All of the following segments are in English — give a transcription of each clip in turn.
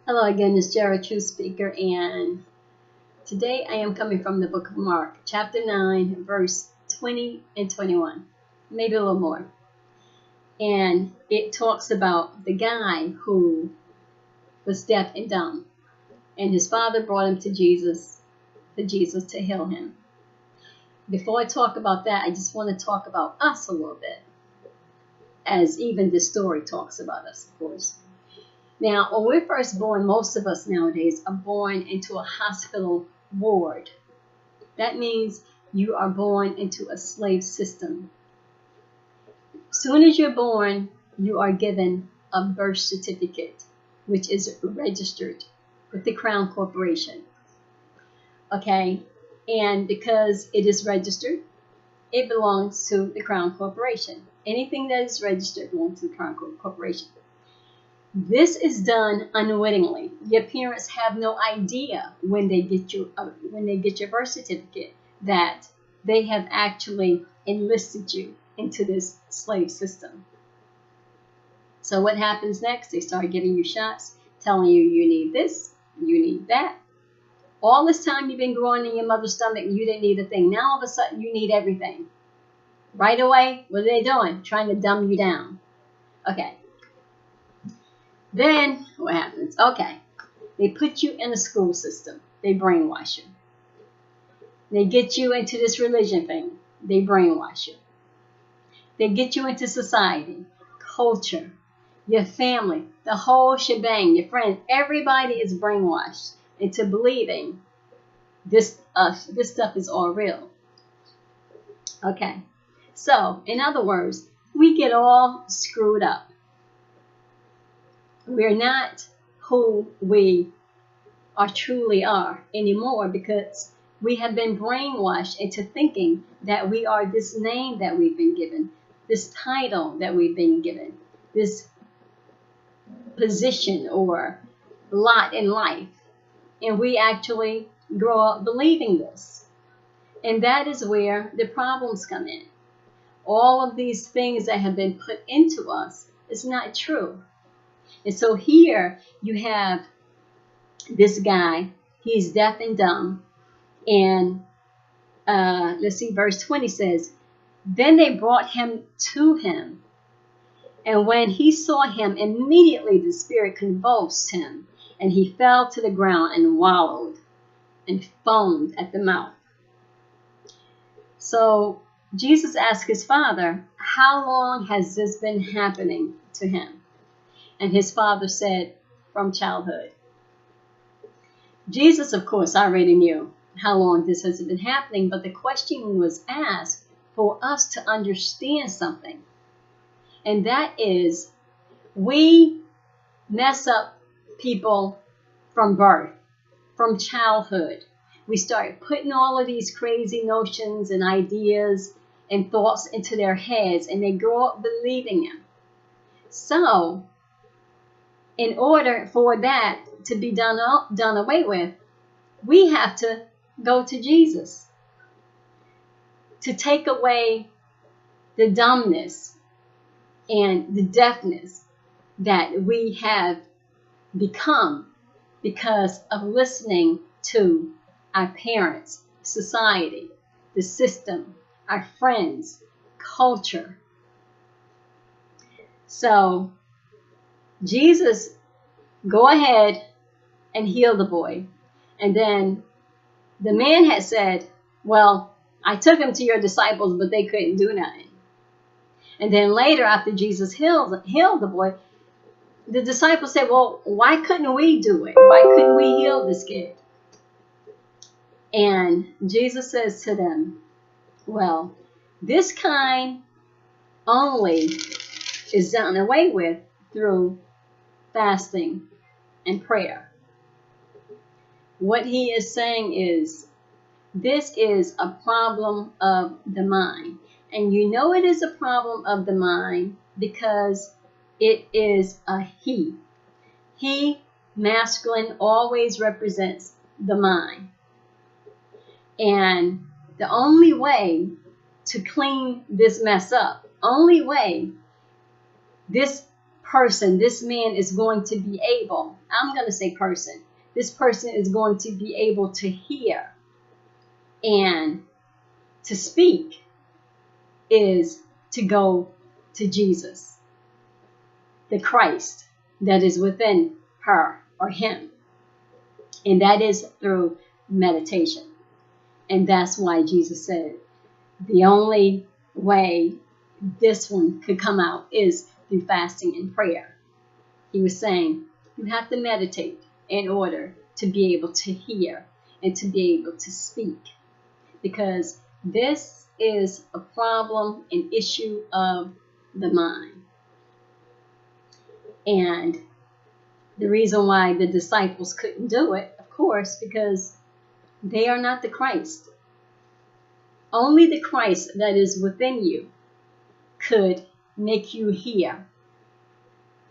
Hello again, it's Jared, True Speaker, and today I am coming from the book of Mark, chapter 9, verse 20 and 21, maybe a little more. And it talks about the guy who was deaf and dumb, and his father brought him to Jesus, for Jesus to heal him. Before I talk about that, I just want to talk about us a little bit, as even this story talks about us, of course. Now, when we're first born, most of us nowadays are born into a hospital ward. That means you are born into a slave system. As soon as you're born, you are given a birth certificate, which is registered with the Crown Corporation. Okay? And because it is registered, it belongs to the Crown Corporation. Anything that is registered belongs to the Crown Corporation. This is done unwittingly. Your parents have no idea when they get your birth certificate that they have actually enlisted you into this slave system. So what happens next? They start giving you shots, telling you you need this, you need that. All this time you've been growing in your mother's stomach, you didn't need a thing. Now all of a sudden you need everything. Right away, what are they doing? Trying to dumb you down. Okay. Then what happens? Okay, they put you in a school system. They brainwash you. They get you into this religion thing. They brainwash you. They get you into society, culture, your family, the whole shebang, your friends. Everybody is brainwashed into believing this stuff is all real. Okay, so in other words, we get all screwed up. We're not who we truly are anymore because we have been brainwashed into thinking that we are this name that we've been given, this title that we've been given, this position or lot in life. And we actually grow up believing this. And that is where the problems come in. All of these things that have been put into us is not true. And so here you have this guy, he's deaf and dumb, and let's see, verse 20 says, then they brought him to him, and when he saw him, immediately the spirit convulsed him, and he fell to the ground and wallowed and foamed at the mouth. So Jesus asked his father, how long has this been happening to him? And his father said, from childhood. Jesus, of course, already knew how long this has been happening, but the question was asked for us to understand something. And that is, we mess up people from birth, from childhood. We start putting all of these crazy notions and ideas and thoughts into their heads, and they grow up believing them. So, in order for that to be done away with, we have to go to Jesus to take away the dumbness and the deafness that we have become because of listening to our parents, society, the system, our friends, culture. So, Jesus, go ahead and heal the boy. And then the man had said, well, I took him to your disciples, but they couldn't do nothing. And then later, after Jesus healed the boy, the disciples said, well, why couldn't we do it? Why couldn't we heal this kid? And Jesus says to them, well, this kind only is done away with through fasting and prayer. What he is saying is, this is a problem of the mind. And you know it is a problem of the mind because it is a he. He, masculine, always represents the mind. And the only way to clean this mess up, only way this person, this man is going to be able, I'm going to say person, this person is going to be able to hear and to speak is to go to Jesus, the Christ that is within her or him. And that is through meditation. And that's why Jesus said the only way this one could come out is through fasting and prayer. He was saying you have to meditate in order to be able to hear and to be able to speak, because this is a problem, an issue of the mind. And the reason why the disciples couldn't do it, of course, because they are not the Christ. Only the Christ that is within you could make you hear,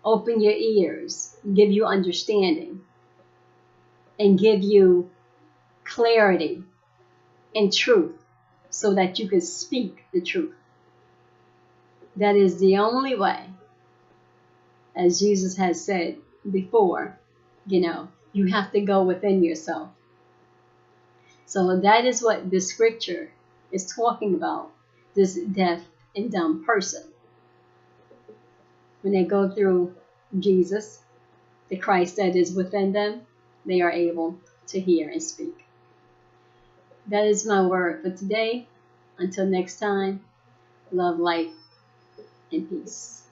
open your ears, give you understanding, and give you clarity and truth so that you can speak the truth. That is the only way, as Jesus has said before, you have to go within yourself. So that is what the scripture is talking about, this deaf and dumb person. When they go through Jesus, the Christ that is within them, they are able to hear and speak. That is my word for today. Until next time, love, light, and peace.